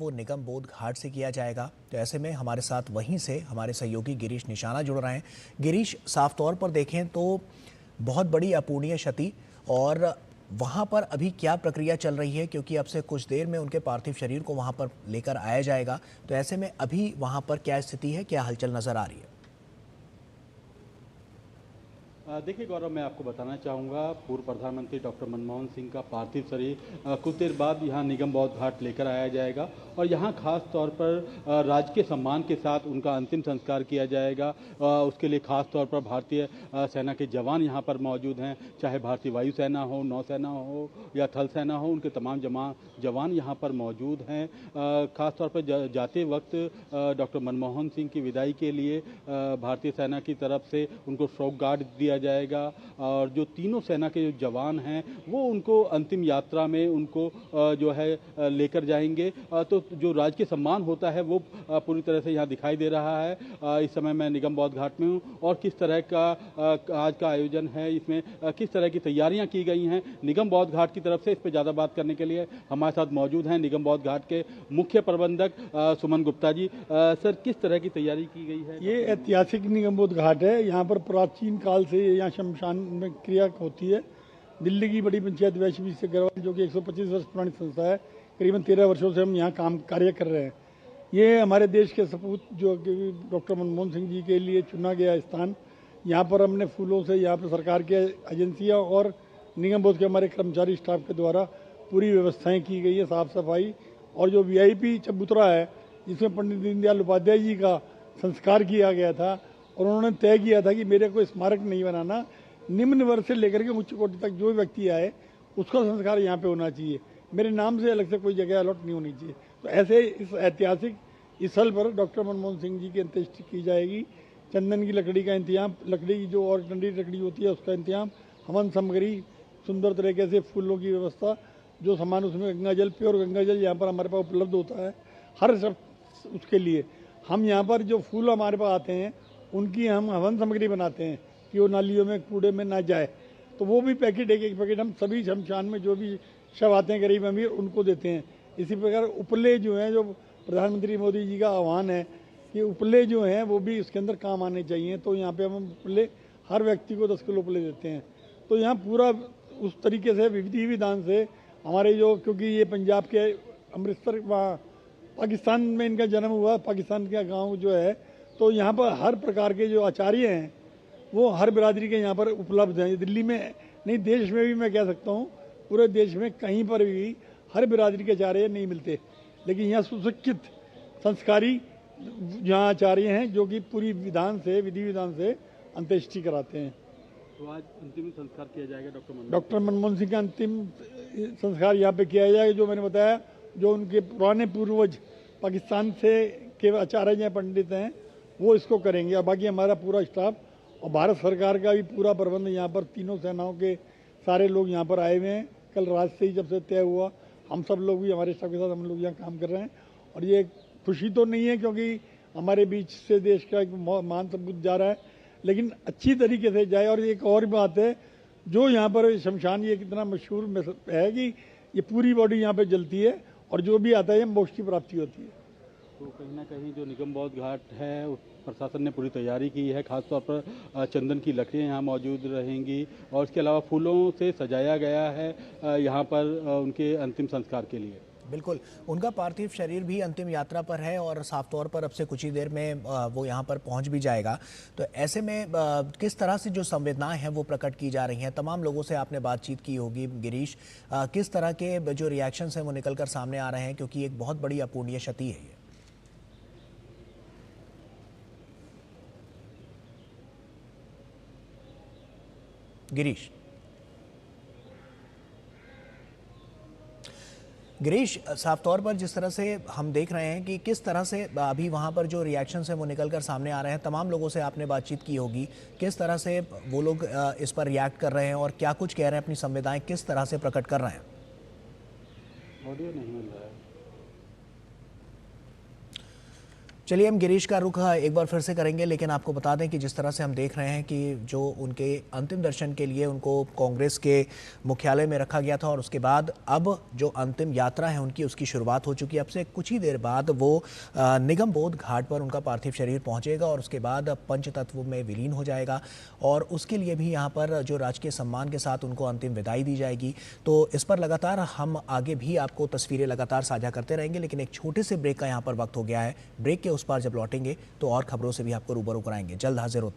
वो निगम बोध घाट से किया जाएगा। तो ऐसे में हमारे साथ वहीं से हमारे सहयोगी गिरीश निशाना जुड़ रहे हैं। गिरीश, साफ तौर पर देखें तो बहुत बड़ी अपूर्णीय क्षति, और वहां पर अभी क्या प्रक्रिया चल रही है, क्योंकि अब से कुछ देर में उनके पार्थिव शरीर को वहां पर लेकर आया जाएगा। तो ऐसे में अभी वहां पर क्या स्थिति है, क्या हलचल नजर आ रही है? देखिए गौरव, मैं आपको बताना चाहूँगा, पूर्व प्रधानमंत्री डॉक्टर मनमोहन सिंह का पार्थिव शरीर कुछ देर बाद यहाँ निगम बौद्ध घाट लेकर आया जाएगा और यहाँ खास तौर पर राजकीय सम्मान के साथ उनका अंतिम संस्कार किया जाएगा। उसके लिए खास तौर पर भारतीय सेना के जवान यहाँ पर मौजूद हैं, चाहे भारतीय वायुसेना हो, नौसेना हो या थल सेना हो, उनके तमाम जवान यहाँ पर मौजूद हैं। खास तौर पर जाते वक्त डॉक्टर मनमोहन सिंह की विदाई के लिए भारतीय सेना की तरफ से उनको शोक गार्ड दिया जाएगा और जो तीनों सेना के जो जवान हैं वो उनको अंतिम यात्रा में उनको जो है लेकर जाएंगे। तो जो राजकीय सम्मान होता है वो पूरी तरह से यहाँ दिखाई दे रहा है। इस समय मैं निगम बौद्ध घाट में हूँ और किस तरह का आज का आयोजन है, इसमें किस तरह की तैयारियां की गई हैं निगम बौद्ध घाट की तरफ से, इस पर ज़्यादा बात करने के लिए हमारे साथ मौजूद हैं निगम बौद्ध घाट के मुख्य प्रबंधक सुमन गुप्ता जी। सर, किस तरह की तैयारी की गई है? ये ऐतिहासिक निगम बौद्ध घाट है। यहाँ पर प्राचीन काल से यहाँ शमशान में क्रिया होती है। दिल्ली की बड़ी पंचायत वैश्य विश्व अग्रवाल, जो कि 125 वर्ष पुरानी संस्था है, करीबन 13 वर्षों से हम यहाँ कार्य कर रहे हैं। ये हमारे देश के सपूत जो कि डॉक्टर मनमोहन सिंह जी के लिए चुना गया स्थान, यहाँ पर हमने फूलों से यहाँ पर सरकार के एजेंसियाँ और निगम बोर्ड के हमारे कर्मचारी स्टाफ के द्वारा पूरी व्यवस्थाएं की गई है, साफ सफाई। और जो VIP चबूतरा है जिसमें पंडित दीनदयाल उपाध्याय जी का संस्कार किया गया था और उन्होंने तय किया था कि मेरे को स्मारक नहीं बनाना, निम्न वर्ग से लेकर के उच्च कोटि तक जो व्यक्ति आए उसका संस्कार यहाँ पे होना चाहिए, मेरे नाम से अलग से कोई जगह अलॉट नहीं होनी चाहिए। तो ऐसे इस ऐतिहासिक स्थल पर डॉक्टर मनमोहन सिंह जी की अंत्येष्टि की जाएगी। चंदन की लकड़ी का इंतजाम, लकड़ी की जो और ठंडी लकड़ी होती है उसका इंतजाम, हवन सामग्री, सुंदर तरीके से फूलों की व्यवस्था, जो सामान उसमें गंगा जल, प्योर गंगा जल यहाँ पर हमारे पास उपलब्ध होता है हर सब। उसके लिए हम यहाँ पर जो फूल हमारे पास आते हैं उनकी हम हवन सामग्री बनाते हैं कि वो नालियों में कूड़े में ना जाए। तो वो भी पैकेट, एक पैकेट हम सभी शमशान में जो भी शव आते हैं गरीब अमीर उनको देते हैं। इसी प्रकार उपले जो हैं, जो प्रधानमंत्री मोदी जी का आह्वान है कि उपले जो हैं वो भी इसके अंदर काम आने चाहिए, तो यहाँ पे हम उपले हर व्यक्ति को 10 किलो उपले देते हैं। तो यहाँ पूरा उस तरीके से विधि विधान से हमारे जो, क्योंकि ये पंजाब के अमृतसर, वहाँ पाकिस्तान में इनका जन्म हुआ, पाकिस्तान का गांव जो है, तो यहाँ पर हर प्रकार के जो आचार्य हैं वो हर बिरादरी के यहाँ पर उपलब्ध हैं। दिल्ली में नहीं, देश में भी मैं कह सकता हूँ, पूरे देश में कहीं पर भी हर बिरादरी के आचार्य नहीं मिलते, लेकिन यहाँ सुशिक्षित संस्कारी यहाँ आचार्य हैं जो कि पूरी विधि विधान से अंत्येष्टि कराते हैं। तो आज अंतिम संस्कार किया जाएगा डॉक्टर मनमोहन सिंह का अंतिम संस्कार यहाँ पे किया जाएगा। जो मैंने बताया, जो उनके पुराने पूर्वज पाकिस्तान से के आचार्य हैं, पंडित हैं, वो इसको करेंगे। और बाकी हमारा पूरा स्टाफ और भारत सरकार का भी पूरा प्रबंध, यहाँ पर तीनों सेनाओं के सारे लोग यहाँ पर आए हुए हैं। कल रात से ही जब से तय हुआ, हम सब लोग भी हमारे स्टाफ के साथ हम लोग यहाँ काम कर रहे हैं। और ये खुशी तो नहीं है क्योंकि हमारे बीच से देश का एक मान सबूत जा रहा है, लेकिन अच्छी तरीके से जाए। और एक और बात है, जो यहाँ पर शमशान ये कितना मशहूर है कि ये पूरी बॉडी यहाँ पे जलती है और जो भी आता है मोक्ष की प्राप्ति होती है। तो कहीं ना कहीं जो निगम बौद्ध घाट है, प्रशासन ने पूरी तैयारी की है। खासतौर पर चंदन की लकड़ियाँ यहाँ मौजूद रहेंगी और इसके अलावा फूलों से सजाया गया है यहाँ पर उनके अंतिम संस्कार के लिए। बिल्कुल, उनका पार्थिव शरीर भी अंतिम यात्रा पर है और साफ तौर पर अब से कुछ ही देर में वो यहाँ पर पहुँच भी जाएगा। तो ऐसे में किस तरह से जो संवेदनाएं हैं वो प्रकट की जा रही हैं? तमाम लोगों से आपने बातचीत की होगी गिरीश, किस तरह के जो रिएक्शंस हैं वो निकल कर सामने आ रहे हैं, क्योंकि एक बहुत बड़ी अपूर्णीय क्षति है ये। गिरीश, साफ तौर पर जिस तरह से हम देख रहे हैं कि किस तरह से अभी वहाँ पर जो रिएक्शंस हैं वो निकल कर सामने आ रहे हैं, तमाम लोगों से आपने बातचीत की होगी, किस तरह से वो लोग इस पर रिएक्ट कर रहे हैं और क्या कुछ कह रहे हैं, अपनी संवेदनाएं किस तरह से प्रकट कर रहे हैं? ऑडियो नहीं मिल रहा है। चलिए हम गिरीश का रुख एक बार फिर से करेंगे, लेकिन आपको बता दें कि जिस तरह से हम देख रहे हैं कि जो उनके अंतिम दर्शन के लिए उनको कांग्रेस के मुख्यालय में रखा गया था और उसके बाद अब जो अंतिम यात्रा है उनकी, उसकी शुरुआत हो चुकी है। अब से कुछ ही देर बाद वो निगम बोध घाट पर उनका पार्थिव शरीर पहुंचेगा और उसके बाद पंचतत्व में विलीन हो जाएगा और उसके लिए भी यहाँ पर जो राजकीय सम्मान के साथ उनको अंतिम विदाई दी जाएगी। तो इस पर लगातार हम आगे भी आपको तस्वीरें लगातार साझा करते रहेंगे, लेकिन एक छोटे से ब्रेक का यहाँ पर वक्त हो गया है। ब्रेक के उस पार जब लौटेंगे तो और खबरों से भी आपको रूबरू कराएंगे। जल्द हाजिर होते हैं।